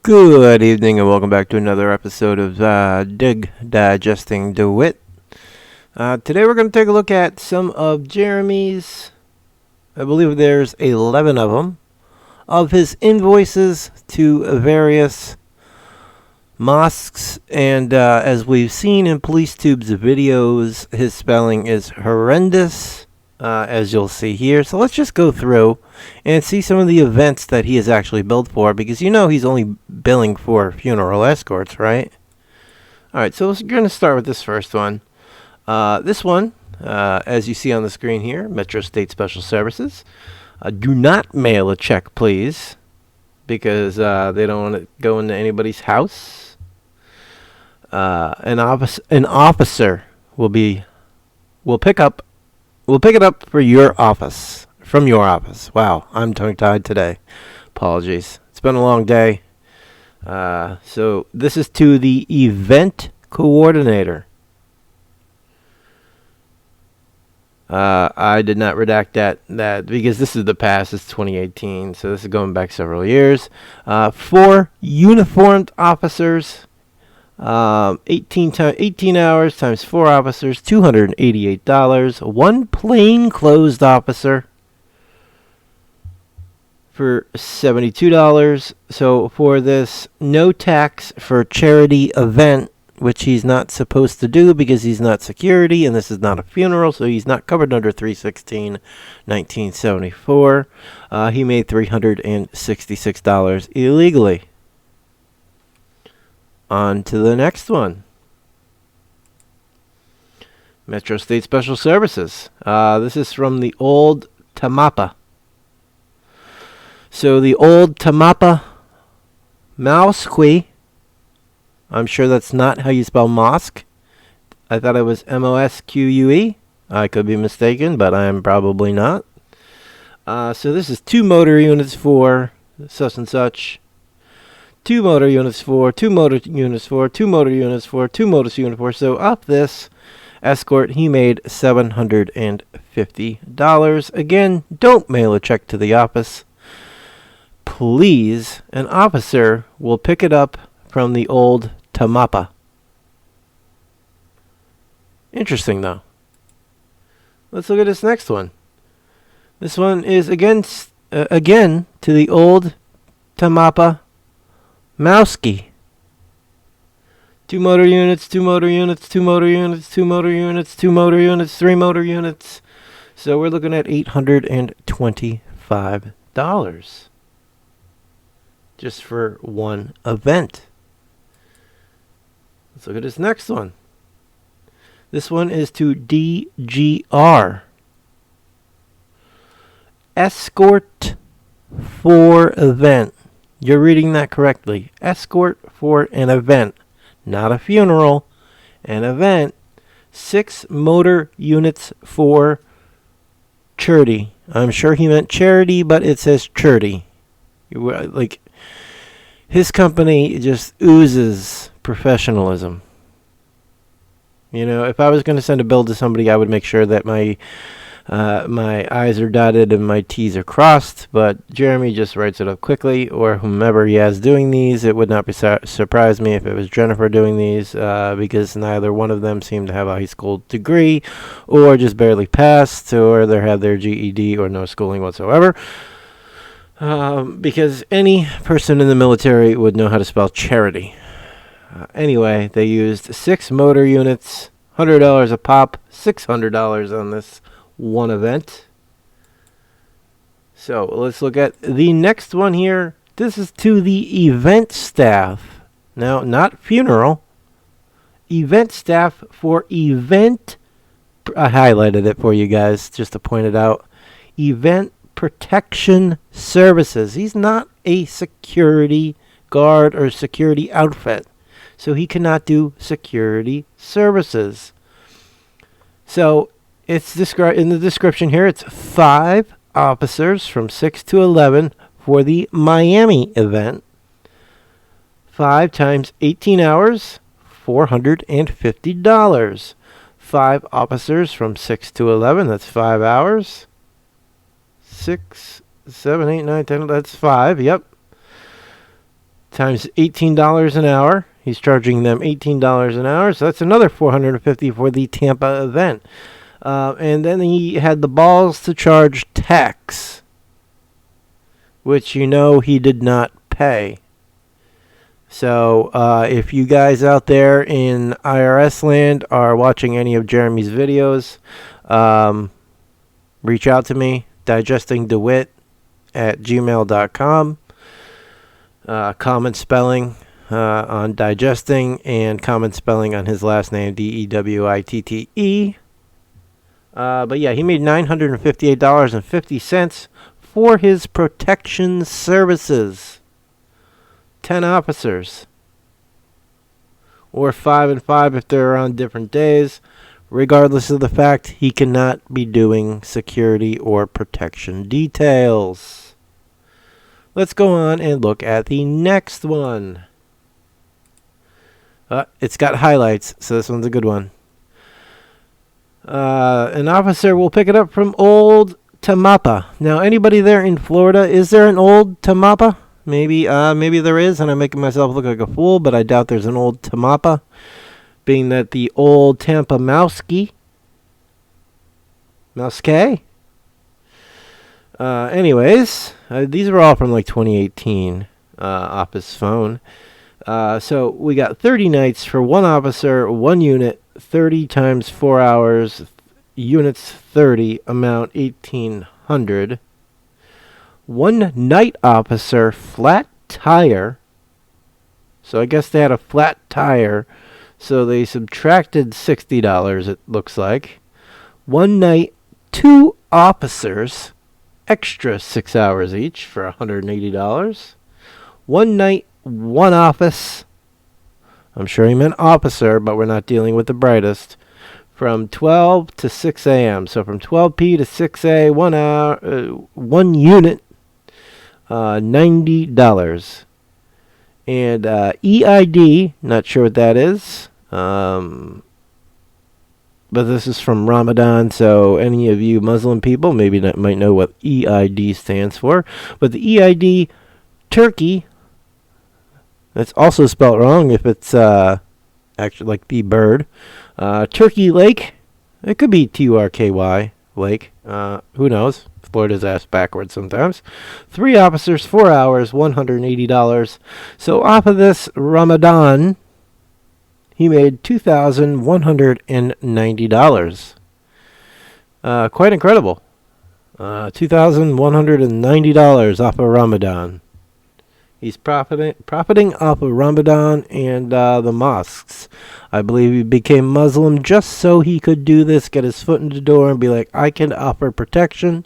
Good evening and welcome back to another episode of Digesting Dewitte. Today we're going to take a look at some of Jeremy's, I believe there's 11 of them, of his invoices to various mosques. And as we've seen in PoliceTube's videos, his spelling is horrendous, as you'll see here. So let's just go through and see some of the events that he has actually billed for, because he's only billing for funeral escorts, right? Alright, so we're going to start with this first one. This one, as you see on the screen here, Metro State Special Services. Do not mail a check, please, because they don't want to go into anybody's house. An officer will pick it up for your office. From your office. Wow, I'm tongue-tied today. Apologies. It's been a long day. So this is to the event coordinator. I did not redact that because this is the past. It's 2018, so this is going back several years. 4 uniformed officers. 18 hours times 4 officers, $288. 1 plainclothes officer for $72. So for this no tax for charity event, which he's not supposed to do because he's not security and this is not a funeral, so he's not covered under 316/1974. He made $366 illegally. On to the next one. Metro State Special Services. This is from the old Tamapa. So the old Tamapa Mosque. I'm sure that's not how you spell mosque. I thought it was Mosque. I could be mistaken, but I am probably not. So this is 2 motor units for such and such. 2 motor units for, 2 motor units for, 2 motor units for, 2 motor units for. So off this escort, he made $750. Again, don't mail a check to the office. Please, an officer will pick it up from the old Tamapa. Interesting, though. Let's look at this next one. This one is again to the old Tamapa Mosque. 2 motor units, 2 motor units, 2 motor units, 2 motor units, 2 motor units, 3 motor units. So we're looking at $825 just for one event. Let's look at this next one. This one is to DGR. Escort for event. You're reading that correctly. Escort for an event. Not a funeral. An event. 6 motor units for charity. I'm sure he meant charity, but it says charity. Like, his company just oozes professionalism. If I was going to send a bill to somebody, I would make sure that my I's are dotted and my T's are crossed, but Jeremy just writes it up quickly, or whomever he has doing these. It would not be surprise me if it was Jennifer doing these, because neither one of them seem to have a high school degree, or just barely passed, or they have their GED, or no schooling whatsoever. Because any person in the military would know how to spell charity. Anyway, they used 6 motor units, $100 a pop, $600 on this one event. So let's look at the next one here. This is to the event staff. Now, not funeral. Event staff for event. I highlighted it for you guys just to point it out. Event protection services. He's not a security guard or security outfit, so he cannot do security services. So it's described in the description here. It's 5 officers from 6 to 11 for the Miami event. 5 times 18 hours, $450. 5 officers from 6 to 11. That's 5 hours. 6, 7, 8, 9, 10. That's 5. Yep. times $18 an hour. He's charging them $18 an hour, so that's another $450 for the Tampa event. And then he had the balls to charge tax, which he did not pay. So if you guys out there in IRS land are watching any of Jeremy's videos, reach out to me, digestingdewitte@gmail.com. Common spelling on digesting and common spelling on his last name, Dewitte. But yeah, he made $958.50 for his protection services. 10 officers. Or 5 and 5 if they're on different days. Regardless of the fact, he cannot be doing security or protection details. Let's go on and look at the next one. It's got highlights, so this one's a good one. An officer will pick it up from Old Tamapa. Now, anybody there in Florida, is there an Old Tamapa? Maybe there is, and I'm making myself look like a fool, but I doubt there's an Old Tamapa, being that the Old Tampa Mouske. Anyways, these are all from like 2018 off his phone. So we got 30 nights for one officer, one unit, 30 times 4 hours, units 30, amount 1,800. One night officer, flat tire. So I guess they had a flat tire, so they subtracted $60, it looks like. One night, 2 officers, extra 6 hours each for $180. One night, 1 office. I'm sure he meant officer, but we're not dealing with the brightest. From 12 to 6 a.m. So from 12 p to 6 a, 1 hour, 1 unit, $90. And EID, not sure what that is. But this is from Ramadan, so any of you Muslim people maybe might know what EID stands for. But the EID Turkey, that's also spelled wrong if it's actually like the bird. Turkey Lake, it could be Turky Lake. Who knows? Florida's ass backwards sometimes. 3 officers, 4 hours, $180. So off of this Ramadan, he made $2,190. Quite incredible. $2,190 off of Ramadan. He's profiting off of Ramadan and the mosques. I believe he became Muslim just so he could do this, get his foot in the door and be like, I can offer protection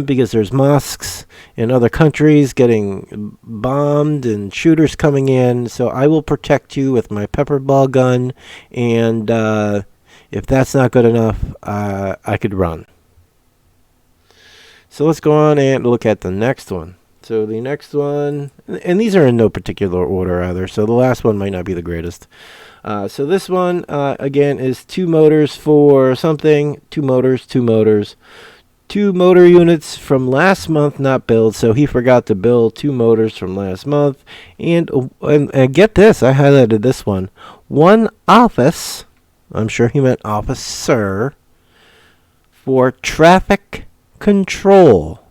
because there's mosques in other countries getting bombed and shooters coming in. So I will protect you with my pepper ball gun. And if that's not good enough, I could run. So let's go on and look at the next one. So the next one, and these are in no particular order either, so the last one might not be the greatest. So this one, again, is 2 motors for something, 2 motors, 2 motors. 2 motor units from last month not billed, so he forgot to bill 2 motors from last month. And get this, I highlighted this one. 1 office, I'm sure he meant officer, for traffic control.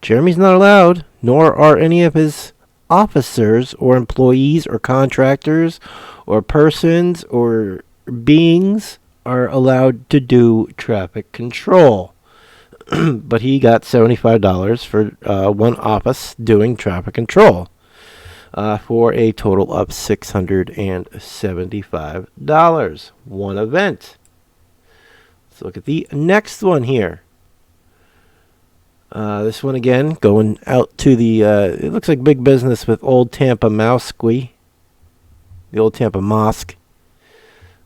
Jeremy's not allowed, nor are any of his officers or employees or contractors or persons or beings are allowed to do traffic control. But he got $75 for 1 office doing traffic control for a total of $675. 1 event. Let's look at the next one here. This one again, going out to the, it looks like big business with Old Tampa Mouske, the Old Tampa Mosque.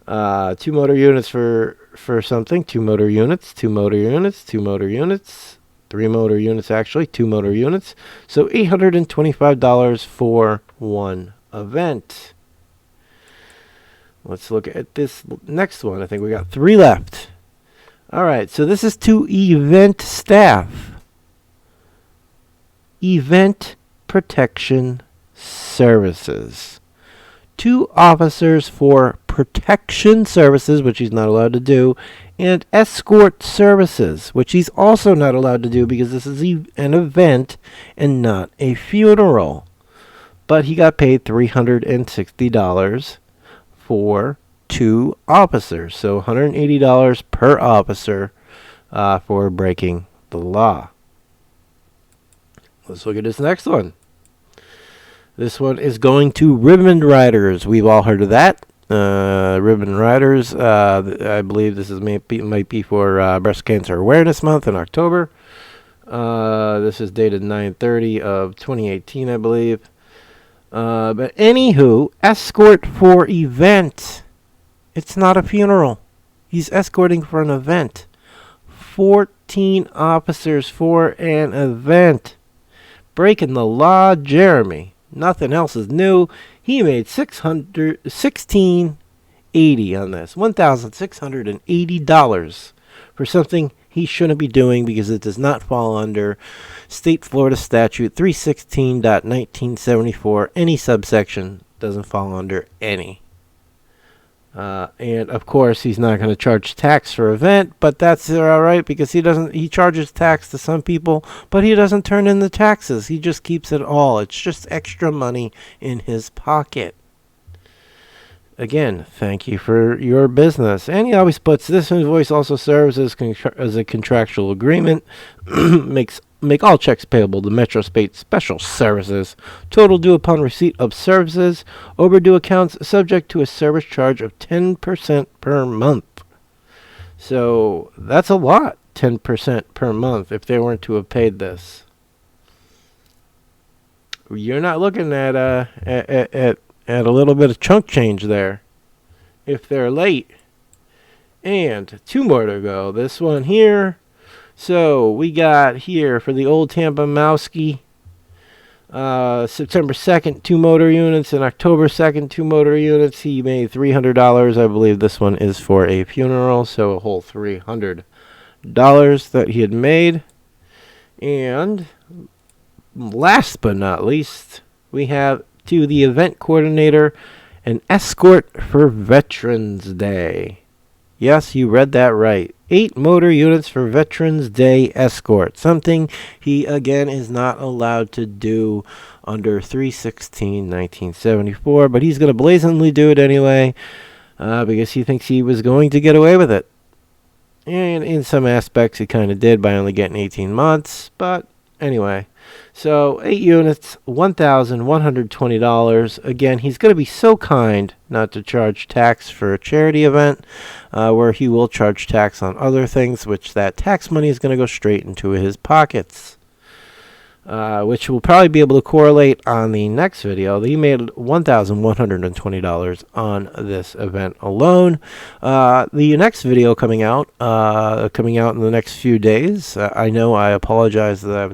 2 motor units for something, 2 motor units, 2 motor units, 2 motor units, 3 motor units actually, 2 motor units. So $825 for 1 event. Let's look at this next one. I think we got 3 left. All right, so this is to event staff. Event protection services. 2 officers for protection services, which he's not allowed to do, and escort services, which he's also not allowed to do because this is an event and not a funeral. But he got paid $360 for 2 officers, so $180 per officer for breaking the law. Let's look at this next one. This one is going to ribbon riders. We've all heard of that. Ribbon riders. I believe this might be for Breast Cancer Awareness Month in October. This is dated 9/30 of 2018, I believe. But anywho, escort for event. It's not a funeral. He's escorting for an event. 14 officers for an event. Breaking the law, Jeremy. Nothing else is new. He made $1680 on this. $1,680 for something he shouldn't be doing because it does not fall under State Florida Statute 316.1974. Any subsection doesn't fall under any. And of course, he's not going to charge tax for event, but that's all right because he charges tax to some people, but he doesn't turn in the taxes. He just keeps it all. It's just extra money in his pocket. Again, thank you for your business. And he always puts this invoice also serves as a contractual agreement. Make all checks payable to Metro State Special Services. Total due upon receipt of services. Overdue accounts subject to a service charge of 10% per month. So that's a lot, 10% per month if they weren't to have paid this. You're not looking at a little bit of chunk change there if they're late. And 2 more to go. This one here. So we got here for the old Tampa Mowski, September 2nd, 2 motor units, and October 2nd, 2 motor units. He made $300. I believe this one is for a funeral, so a whole $300 that he had made. And last but not least, we have to the event coordinator, an escort for Veterans Day. Yes, you read that right. 8 motor units for Veterans Day escort. Something he, again, is not allowed to do under 316.1974. But he's going to blazingly do it anyway because he thinks he was going to get away with it. And in some aspects, he kind of did by only getting 18 months. But anyway, so 8 units, $1,120. Again, he's going to be so kind not to charge tax for a charity event where he will charge tax on other things, which that tax money is going to go straight into his pockets. Which we'll probably be able to correlate on the next video. He made $1,120 on this event alone. The next video coming out in the next few days. I know I apologize that I've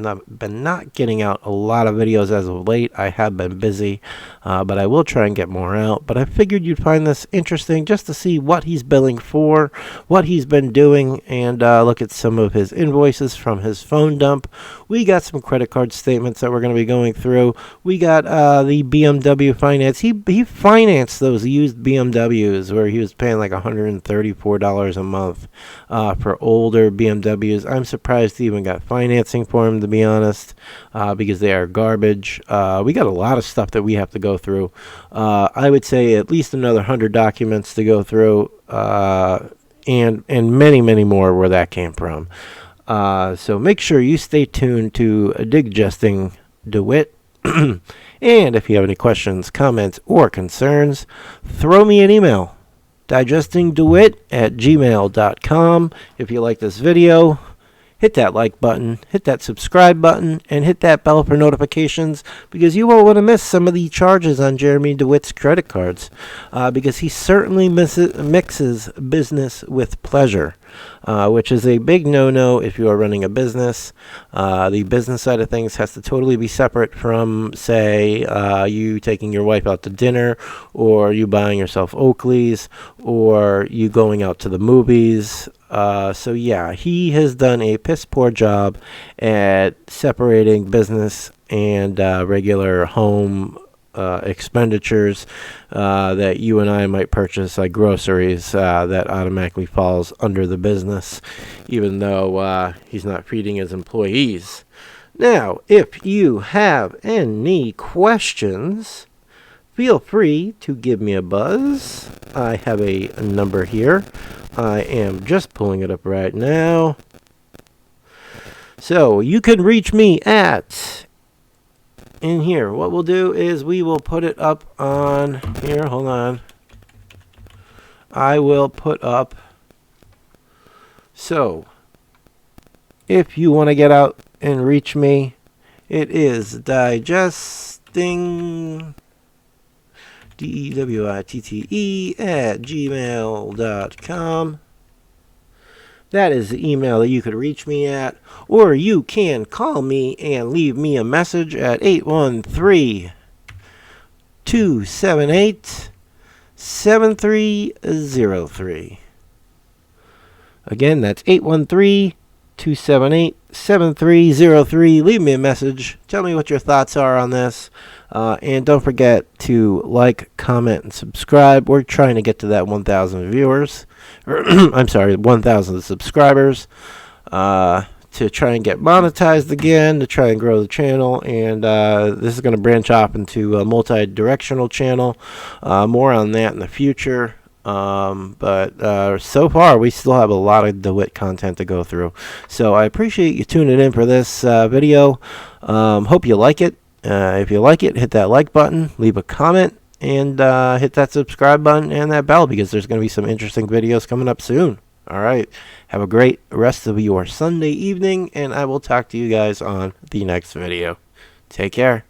not getting out a lot of videos as of late. I have been busy, but I will try and get more out. But I figured you'd find this interesting just to see what he's billing for, what he's been doing, and look at some of his invoices from his phone dump. We got some credit card statements that we're going to be going through. We got the BMW finance. He financed those used BMWs where he was paying like $134 a month for older BMWs. I'm surprised he even got financing for him, to be honest, because they are garbage. We got a lot of stuff that we have to go through. I would say at least another 100 documents to go through, and many, many more where that came from. So make sure you stay tuned to Digesting Dewitte. And if you have any questions, comments, or concerns, throw me an email. digestingdewitte@gmail.com. If you like this video, hit that like button, hit that subscribe button, and hit that bell for notifications because you won't want to miss some of the charges on Jeremy DeWitte's credit cards because he certainly mixes business with pleasure. Which is a big no-no if you are running a business. The business side of things has to totally be separate from, say, you taking your wife out to dinner, or you buying yourself Oakleys, or you going out to the movies. So yeah, he has done a piss-poor job at separating business and regular home expenditures that you and I might purchase, like groceries, that automatically falls under the business, even though he's not feeding his employees. Now, if you have any questions, feel free to give me a buzz. I have a number here. I am just pulling it up right now. So you can reach me at, in here, what we'll do is we will put it up on here. Hold on. I will put up. So if you want to get out and reach me, it is digesting, DEWITTE at gmail.com. That is the email that you could reach me at, or you can call me and leave me a message at 813-278-7303. Again, that's 813-278-7303. Leave me a message. Tell me what your thoughts are on this. And don't forget to like, comment, and subscribe. We're trying to get to that 1,000 viewers. I'm sorry, 1,000 subscribers. To try and get monetized again, to try and grow the channel. And this is going to branch off into a multi-directional channel. More on that in the future. But so far, we still have a lot of Dewitte content to go through. So I appreciate you tuning in for this video. Hope you like it. If you like it, hit that like button, leave a comment, and hit that subscribe button and that bell, because there's going to be some interesting videos coming up soon. All right. Have a great rest of your Sunday evening, and I will talk to you guys on the next video. Take care.